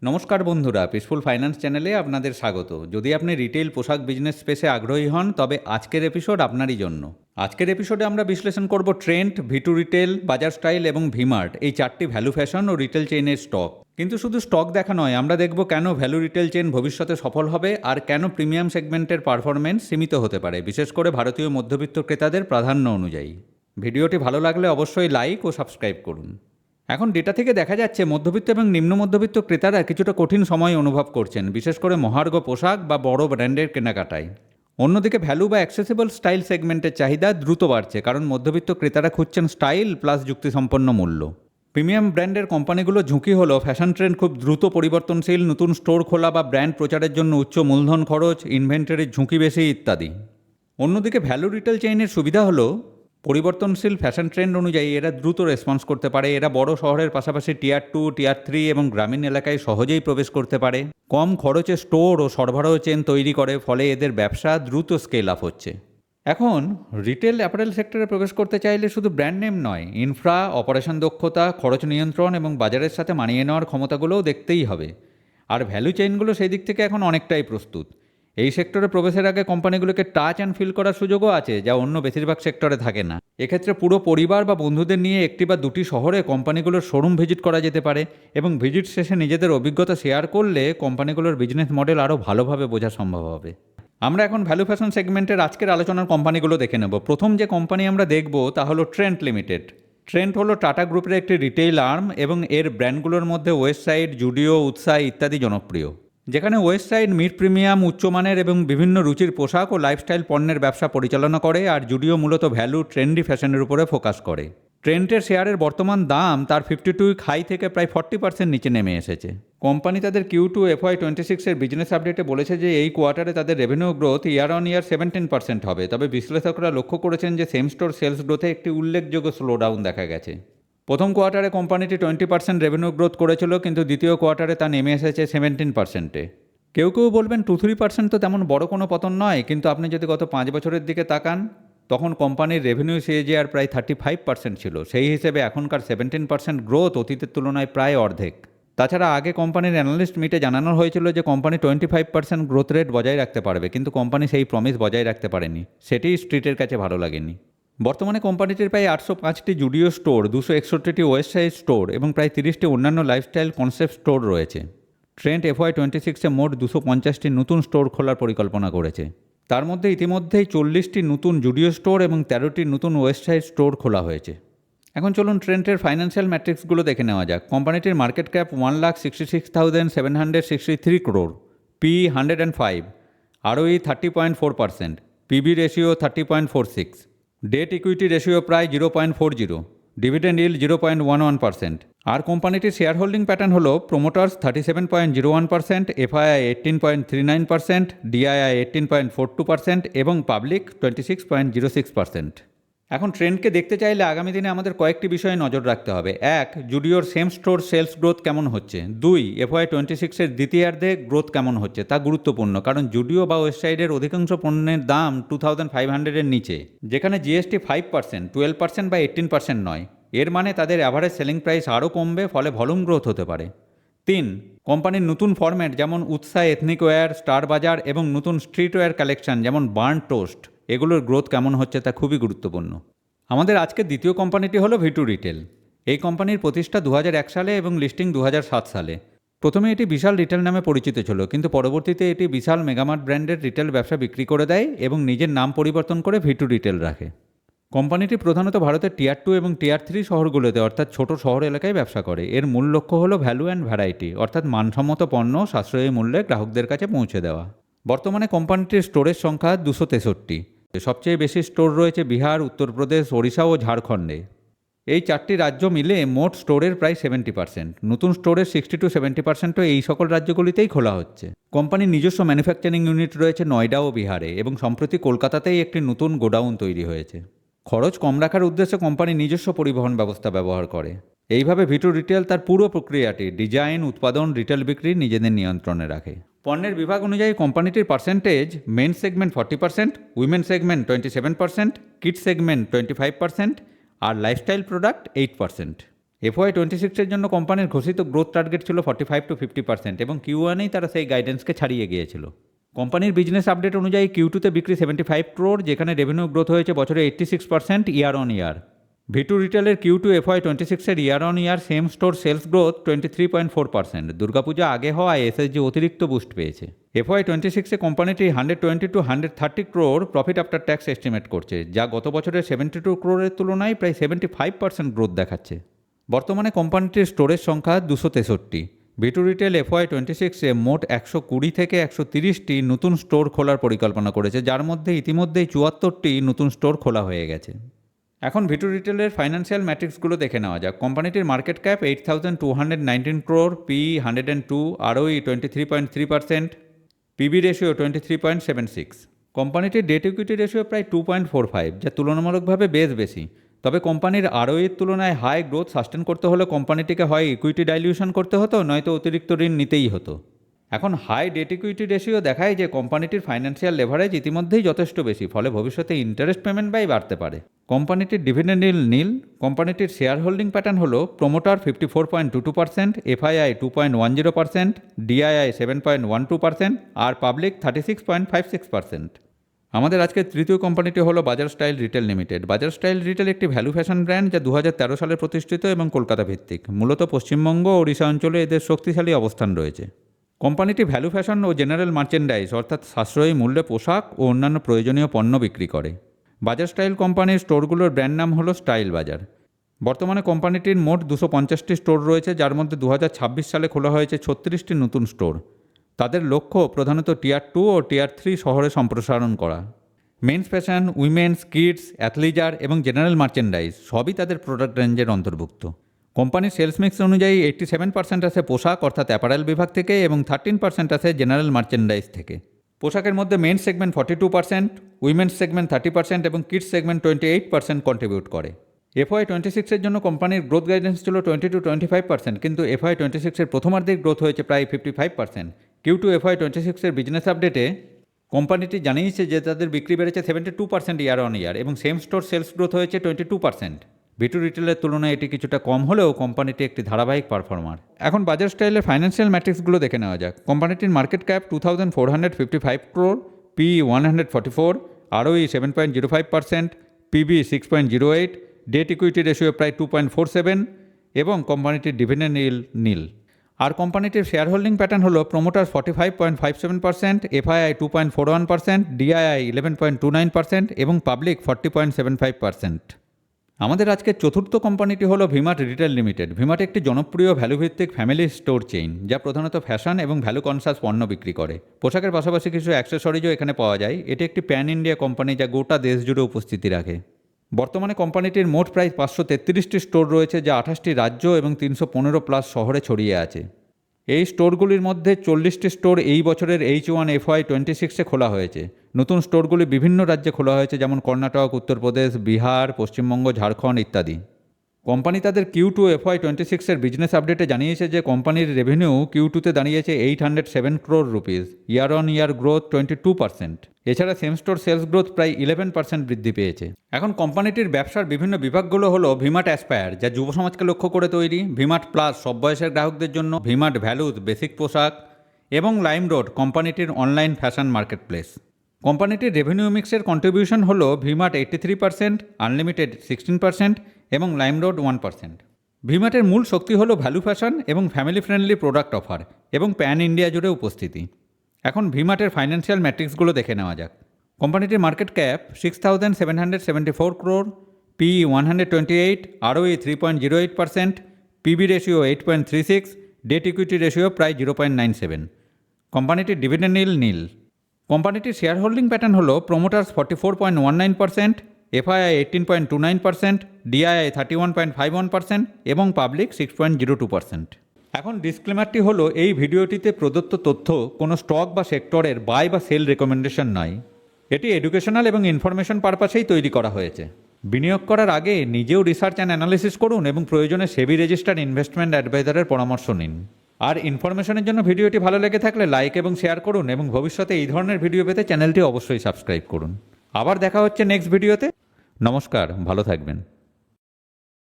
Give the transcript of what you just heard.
নমস্কার বন্ধুরা, peaceful finance চ্যানেলে আপনাদের স্বাগত। যদি আপনি রিটেল পোশাক বিজনেস স্পেসে আগ্রহী হন, তবে আজকের এপিসোড আপনারই জন্য। আজকের এপিসোডে আমরা বিশ্লেষণ করব ট্রেন্ড, ভিটু রিটেল, বাজার স্টাইল এবং ভিমার্ট, এই চারটি ভ্যালু ফ্যাশন ও রিটেল চেইনের স্টক। কিন্তু শুধু স্টক দেখা নয়, আমরা দেখব কেন ভ্যালু রিটেল চেইন ভবিষ্যতে সফল হবে আর কেন প্রিমিয়াম সেগমেন্টের পারফরমেন্স সীমিত হতে পারে, বিশেষ করে ভারতীয় মধ্যবিত্ত ক্রেতাদের প্রাধান্য অনুযায়ী। ভিডিওটি ভালো লাগলে অবশ্যই লাইক ও সাবস্ক্রাইব করুন। এখন ডেটা থেকে দেখা যাচ্ছে মধ্যবিত্ত এবং নিম্ন মধ্যবিত্ত ক্রেতারা কিছুটা কঠিন সময় অনুভব করছেন, বিশেষ করে মহার্ঘ পোশাক বা বড় ব্র্যান্ডের কেনাকাটায়। অন্যদিকে ভ্যালু বা অ্যাক্সেসিবল স্টাইল সেগমেন্টের চাহিদা দ্রুত বাড়ছে, কারণ মধ্যবিত্ত ক্রেতারা খুঁজছেন স্টাইল প্লাস যুক্তিসম্পন্ন মূল্য। প্রিমিয়াম ব্র্যান্ডের কোম্পানিগুলো ঝুঁকি হলো ফ্যাশন ট্রেন্ড খুব দ্রুত পরিবর্তনশীল, নতুন স্টোর খোলা বা ব্র্যান্ড প্রচারের জন্য উচ্চ মূলধন খরচ, ইনভেন্টরির ঝুঁকি বেশি ইত্যাদি। অন্যদিকে ভ্যালু রিটেল চেইনের সুবিধা হলো পরিবর্তনশীল ফ্যাশন ট্রেন্ড অনুযায়ী এরা দ্রুত রেসপন্স করতে পারে। এরা বড় শহরের পাশাপাশি টিয়ার 2, টিয়ার 3 এবং গ্রামীণ এলাকায় সহজেই প্রবেশ করতে পারে। কম খরচে স্টোর ও সরবরাহ চেন তৈরি করে, ফলে এদের ব্যবসা দ্রুত স্কেল আপ হচ্ছে। এখন রিটেল অ্যাপারেল সেক্টরে প্রবেশ করতে চাইলে শুধু ব্র্যান্ড নেম নয়, ইনফ্রা, অপারেশন দক্ষতা, খরচ নিয়ন্ত্রণ এবং বাজারের সাথে মানিয়ে নেওয়ার ক্ষমতাগুলোও দেখতেই হবে। আর ভ্যালু চেইনগুলো সেই দিক থেকে এখন অনেকটাই প্রস্তুত। এই সেক্টরে প্রবেশের আগে কোম্পানিগুলোকে টাচ অ্যান্ড ফিল করার সুযোগও আছে, যা অন্য বেশিরভাগ সেক্টরে থাকে না। এক্ষেত্রে পুরো পরিবার বা বন্ধুদের নিয়ে একটি বা দুটি শহরে কোম্পানিগুলোর শোরুম ভিজিট করা যেতে পারে এবং ভিজিট শেষে নিজেদের অভিজ্ঞতা শেয়ার করলে কোম্পানিগুলোর বিজনেস মডেল আরও ভালোভাবে বোঝা সম্ভব হবে। আমরা এখন ভ্যালু ফ্যাশন সেগমেন্টের আজকের আলোচনার কোম্পানিগুলো দেখে নেব। প্রথম যে কোম্পানি আমরা দেখব তা হলো ট্রেন্ড লিমিটেড। ট্রেন্ড হলো টাটা গ্রুপের একটি রিটেইল আর্ম এবং এর ব্র্যান্ডগুলোর মধ্যে ওয়েস্টসাইড, জুডিও, উৎসাহ ইত্যাদি জনপ্রিয়। যেখানে ওয়েস্টসাইড মিড প্রিমিয়াম, উচ্চমানের এবং বিভিন্ন রুচির পোশাক ও লাইফস্টাইল পণ্যের ব্যবসা পরিচালনা করে, আর জুডিও মূলত ভ্যালু ট্রেন্ডি ফ্যাশনের উপরে ফোকাস করে। ট্রেন্ডের শেয়ারের বর্তমান দাম তার 52 হাই থেকে প্রায় 40% নিচে নেমে এসেছে। কোম্পানি তাদের Q2 FY26 এর বিজনেস আপডেটে বলেছে যে এই কোয়ার্টারে তাদের রেভিনিউ গ্রোথ ইয়ার অন ইয়ার 17% হবে। তবে বিশ্লেষকরা লক্ষ্য করেছেন যে সেম স্টোর সেলস গ্রোথে একটি উল্লেখযোগ্য স্লোডাউন দেখা গেছে। প্রথম কোয়ার্টারে কোম্পানিটি 20% রেভিনিউ গ্রোথ করেছিল, কিন্তু দ্বিতীয় কোয়ার্টারে তা নেমে এসেছে 17%-এ। কেউ কেউ বলবেন 2-3% তো তেমন বড় কোনো পতন নয়, কিন্তু আপনি যদি গত 5 বছরের দিকে তাকান, তখন কোম্পানির রেভিনিউ CAGR প্রায় 35% ছিল। সেই হিসেবে এখনকার 17% গ্রোথ অতীতের তুলনায় প্রায় অর্ধেক। তাছাড়া আগে কোম্পানির অ্যানালিস্ট মিটে জানানো হয়েছিল যে কোম্পানি 25% গ্রোথ রেট বজায় রাখতে পারবে, কিন্তু কোম্পানি সেই প্রমিস বজায় রাখতে পারেনি। সেটি স্ট্রিটের কাছে ভালো লাগেনি। বর্তমানে কোম্পানিটির প্রায় 805টি জুডিও স্টোর, 261টি ওয়েস্টসাইড স্টোর এবং প্রায় 30টি অন্যান্য লাইফস্টাইল কনসেপ্ট স্টোর রয়েছে। ট্রেন্ড FY26-এ মোট 250টি নতুন স্টোর খোলার পরিকল্পনা করেছে। তার মধ্যে ইতিমধ্যেই 40টি নতুন জুডিও স্টোর এবং 13টি নতুন ওয়েস্টসাইড স্টোর খোলা হয়েছে। এখন চলুন ট্রেন্ডের ফাইন্যান্সিয়াল ম্যাট্রিক্সগুলো দেখে নেওয়া যাক। কোম্পানিটির market cap 1,66,763 crore, P 105, ROE 30.4%, PB ratio 30.46, debt equity ratio প্রায় 0.40, ডিভিডেন্ড ইল্ড 0.11%। আর কোম্পানিটির শেয়ার হোল্ডিং প্যাটার্ন হলো প্রোমোটার্স 37.01%, FII 18.39%, DII 18.42% এবং পাবলিক 26.06%। এখন ট্রেন্ডকে দেখতে চাইলে আগামী দিনে আমাদের কয়েকটি বিষয়ে নজর রাখতে হবে। 1. জুডিওর সেম স্টোর সেলস গ্রোথ কেমন হচ্ছে। 2. FY26-এর দ্বিতীয়ার্ধে গ্রোথ কেমন হচ্ছে, তা গুরুত্বপূর্ণ, কারণ জুডিও বা ওয়েস্টসাইডের অধিকাংশ পণ্যের দাম 2500-এর নিচে, যেখানে GST 5%, 12% বা 18% নয়। এর মানে তাদের অ্যাভারেজ সেলিং প্রাইস আরও কমবে, ফলে ভলিউম গ্রোথ হতে পারে। 3. কোম্পানির নতুন ফরম্যাট যেমন উৎসাহ এথনিক ওয়্যার, স্টার বাজার এবং নতুন স্ট্রিট ওয়্যার কালেকশন যেমন বার্ন টোস্ট, এগুলোর গ্রোথ কেমন হচ্ছে তা খুবই গুরুত্বপূর্ণ। আমাদের আজকের দ্বিতীয় কোম্পানিটি হলো ভিটু রিটেল। এই কোম্পানির প্রতিষ্ঠা 2001 সালে এবং লিস্টিং 2007 সালে। প্রথমে এটি বিশাল রিটেল নামে পরিচিত ছিল, কিন্তু পরবর্তীতে এটি বিশাল মেগামার্ট ব্র্যান্ডের রিটেল ব্যবসা বিক্রি করে দেয় এবং নিজের নাম পরিবর্তন করে ভিটু রিটেল রাখে। কোম্পানিটি প্রধানত ভারতের টিয়ার 2 এবং টিয়ার 3 শহরগুলোতে, অর্থাৎ ছোট শহর এলাকায় ব্যবসা করে। এর মূল লক্ষ্য হলো ভ্যালু অ্যান্ড ভ্যারাইটি, অর্থাৎ মানসম্মত পণ্য সাশ্রয়ী মূল্যে গ্রাহকদের কাছে পৌঁছে দেওয়া। বর্তমানে কোম্পানিটির স্টোরের সংখ্যা 263। সবচেয়ে বেশি স্টোর রয়েছে বিহার, উত্তরপ্রদেশ, ওড়িশা ও ঝাড়খণ্ডে। এই 4টি রাজ্য মিলে মোট স্টোরের প্রায় 70%। নতুন স্টোরের 60-70%ও এই সকল রাজ্যগুলিতেই খোলা হচ্ছে। কোম্পানির নিজস্ব ম্যানুফ্যাকচারিং ইউনিট রয়েছে নয়ডা ও বিহারে, এবং সম্প্রতি কলকাতাতেই একটি নতুন গোডাউন তৈরি হয়েছে। খরচ কম রাখার উদ্দেশ্যে কোম্পানি নিজস্ব পরিবহন ব্যবস্থা ব্যবহার করে। এইভাবে ভিটু রিটেল তার পুরো প্রক্রিয়াটি ডিজাইন, উৎপাদন, রিটেল বিক্রি নিজেদের নিয়ন্ত্রণে রাখে। পণ্যের বিভাগ অনুযায়ী কোম্পানিটির percentage: men segment 40%, women segment 27%, kid segment 25% আর লাইফস্টাইল প্রোডাক্ট 8%। FY26-এর জন্য কোম্পানির ঘোষিত গ্রোথ টার্গেট ছিল 45-50% এবং Q1-এই তারা সেই গাইডেন্সকে ছাড়িয়ে গিয়েছিল। কোম্পানির বিজনেস আপডেট অনুযায়ী Q2-তে বিক্রি 75 ক্রোর, যেখানে রেভিনিউ গ্রোথ হয়েছে বছরে 86% ইয়ার অন ইয়ার। V2 রিটেলের Q2 FY26-এর year on year same store sales growth 23.4%। Durga Puja আগে হওয়ায় SSG অতিরিক্ত বুস্ট পেয়েছে। FY26-এ কোম্পানিটি 120-130 crore profit after tax estimate করছে, যা গত বছরের 72 ক্রোরের তুলনায় প্রায় 75% গ্রোথ দেখাচ্ছে। বর্তমানে কোম্পানিটির স্টোরের সংখ্যা 263। V2 রিটেল FY26-এ মোট 120 থেকে 130টি নতুন স্টোর খোলার পরিকল্পনা করেছে, যার মধ্যে ইতিমধ্যেই 74টি নতুন স্টোর খোলা হয়ে গেছে। এখন V2 রিটেলের ফাইন্যান্সিয়াল ম্যাট্রিক্সগুলো দেখে নেওয়া যাক। কোম্পানিটির market cap 8,219 crore, PE 102, ROE 23.3%, PB ratio 23.76। কোম্পানিটির ডেট ইকুইটি রেশিও প্রায় 2.45, যা তুলনামূলকভাবে বেশ বেশি। তবে কোম্পানির ROE-র তুলনায় হাই গ্রোথ সাস্টেন করতে হলে কোম্পানিটিকে হয় ইকুইটি ডাইলিউশন করতে হতো, নয়তো অতিরিক্ত ঋণ নিতেই হতো। এখন হাই ডেট ইকুইটি রেশিও দেখায় যে কোম্পানিটির ফাইন্যান্সিয়াল লেভারেজ ইতিমধ্যেই যথেষ্ট বেশি, ফলে ভবিষ্যতে ইন্টারেস্ট পেমেন্ট ব্যয় বাড়তে পারে। কোম্পানিটির ডিভিডেন্ড ইল্ড নীল। কোম্পানিটির শেয়ার হোল্ডিং প্যাটার্ন হলো প্রোমোটার 54.22%, FII 2.10%, DII 7.12% আর পাবলিক 36.56%। আমাদের আজকের তৃতীয় কোম্পানিটি হলো বাজার স্টাইল রিটেল লিমিটেড। বাজার স্টাইল রিটেল একটি ভ্যালু ফ্যাশন ব্র্যান্ড, যা 2013 সালে প্রতিষ্ঠিত এবং কলকাতা ভিত্তিক। মূলত পশ্চিমবঙ্গ ও ওড়িশা অঞ্চলে এদের শক্তিশালী অবস্থান রয়েছে। কোম্পানিটি ভ্যালু ফ্যাশন ও জেনারেল মার্চেন্ডাইজ অর্থাৎ সাশ্রয়ী মূল্যে পোশাক ও অন্যান্য প্রয়োজনীয় পণ্য বিক্রি করে। বাজার স্টাইল কোম্পানির স্টোরগুলোর ব্র্যান্ড নাম হলো স্টাইল বাজার। বর্তমানে কোম্পানিটির মোট 250টি স্টোর রয়েছে, যার মধ্যে 2026 সালে খোলা হয়েছে 36টি নতুন স্টোর। তাদের লক্ষ্য প্রধানত টিয়ার 2 ও টিয়ার 3 শহরে সম্প্রসারণ করা। মেন্স ফ্যাশন, উইমেন্স, কিডস, অ্যাথলিজার এবং জেনারেল মার্চেন্ডাইজ সবই তাদের প্রোডাক্ট রেঞ্জের অন্তর্ভুক্ত। কোম্পানির সেলস মিক্স অনুযায়ী 87% আসে পোশাক অর্থাৎ অ্যাপারেল বিভাগ থেকে এবং 13% আসে জেনারেল মার্চেন্ডাইজ থেকে। পোশাকের মধ্যে মেন্স সেগমেন্ট 42%, উইমেন্স সেগমেন্ট 30% এবং কিডস সেগমেন্ট 28% কন্ট্রিবিউট করে। FY26-এর জন্য কোম্পানির গ্রোথ গাইডেন্স ছিল 20-25%, কিন্তু FY26-এর প্রথমার্ধের গ্রোথ হয়েছে প্রায় 55%। Q2 FY26-এর বিজনেস আপডেটে কোম্পানিটি জানিয়েছে যে তাদের বিক্রি বেড়েছে 72% ইয়ার অন ইয়ার এবং সেম স্টোর সেলস গ্রোথ হয়েছে 22%। V2 রিটেলের তুলনায় এটি কিছুটা কম হলেও কোম্পানিটি একটি ধারাবাহিক পারফর্মার। এখন বাজার স্টাইলের ফাইন্যান্সিয়াল ম্যাট্রিক্সগুলো দেখে নেওয়া যাক। কোম্পানিটির market cap 2,455 crore, PE 144, ROE 7.05%, PB 6.08, debt equity ratio প্রায় 2.47 এবং কোম্পানিটির ডিভিডেন্ড ইল্ড নীল। আর কোম্পানিটির শেয়ার হোল্ডিং প্যাটার্ন হলো প্রোমোটার 45.57%, FII 2.41%, DII 11.29% এবং পাবলিক 40.75%। আমাদের আজকের চতুর্থ কোম্পানিটি হলো ভিমার্ট রিটেল লিমিটেড। ভিমার্ট একটি জনপ্রিয় ভ্যালুভিত্তিক ফ্যামিলি স্টোর চেইন, যা প্রধানত ফ্যাশন এবং ভ্যালু কনসাস পণ্য বিক্রি করে। পোশাকের পাশাপাশি কিছু অ্যাক্সেসরিজও এখানে পাওয়া যায়। এটি একটি প্যান ইন্ডিয়া কোম্পানি, যা গোটা দেশ জুড়ে উপস্থিতি রাখে। বর্তমানে কোম্পানিটির মোট প্রায় 533টি স্টোর রয়েছে, যা 28টি রাজ্য এবং 315+ শহরে ছড়িয়ে আছে। এই স্টোরগুলির মধ্যে 40টি স্টোর এই বছরের H1 FY26-এ খোলা হয়েছে। নতুন স্টোরগুলি বিভিন্ন রাজ্যে খোলা হয়েছে, যেমন কর্ণাটক, উত্তরপ্রদেশ, বিহার, পশ্চিমবঙ্গ, ঝাড়খণ্ড ইত্যাদি। কোম্পানি তাদের Q2 FY26-এর বিজনেস আপডেটে জানিয়েছে যে কোম্পানির রেভিনিউ Q2-তে দাঁড়িয়েছে 807 crore rupees, year on year growth 22%। এছাড়া সেম স্টোর সেলস গ্রোথ প্রায় 11% বৃদ্ধি পেয়েছে। এখন কোম্পানিটির ব্যবসার বিভিন্ন বিভাগগুলো হলো ভিমার্ট অ্যাসপায়ার, যা যুব সমাজকে লক্ষ্য করে তৈরি, ভিমার্ট প্লাস সব বয়সের গ্রাহকদের জন্য, ভিমার্ট ভ্যালুজ বেসিক পোশাক এবং লাইমরোড কোম্পানিটির অনলাইন ফ্যাশন মার্কেটপ্লেস। কোম্পানিটির রেভিনিউ মিক্সের কন্ট্রিবিউশন হলো ভিমার্ট 83%, আনলিমিটেড 16% এবং লাইমরোড 1%। ভিমার্টের মূল শক্তি হলো ভ্যালু ফ্যাশন এবং ফ্যামিলি ফ্রেন্ডলি প্রোডাক্ট অফার এবং প্যান ইন্ডিয়া জুড়ে উপস্থিতি। এখন ভিমার্টের ফাইন্যান্সিয়াল ম্যাট্রিক্সগুলো দেখে নেওয়া যাক। কোম্পানিটির market cap 6,774 crore, PE 128, ROE 3.08%, PB ratio 8.36, debt equity ratio প্রায় 0.97। কোম্পানিটির ডিভিডেন্ড ইল্ড নীল। কোম্পানিটির শেয়ার হোল্ডিং প্যাটার্ন হলো প্রোমোটার্স 44.19%, FII 18.29%, DII 31.51% এবং পাবলিক 6.02%। এখন ডিসক্লেমারটি হলো, এই ভিডিওটিতে প্রদত্ত তথ্য কোনো স্টক বা সেক্টরের বাই বা সেল রেকমেন্ডেশন নয়। এটি এডুকেশনাল এবং ইনফরমেশন পারপাসেই তৈরি করা হয়েছে। বিনিয়োগ করার আগে নিজেও রিসার্চ অ্যান্ড অ্যানালিসিস করুন এবং প্রয়োজনে সেবি রেজিস্টার্ড ইনভেস্টমেন্ট অ্যাডভাইজারের পরামর্শ নিন। আর ইনফরমেশনের জন্য ভিডিওটি ভালো লেগে থাকলে লাইক এবং শেয়ার করুন এবং ভবিষ্যতে এই ধরনের ভিডিও পেতে চ্যানেলটি অবশ্যই সাবস্ক্রাইব করুন। আবার দেখা হচ্ছে নেক্সট ভিডিওতে। নমস্কার, ভালো থাকবেন।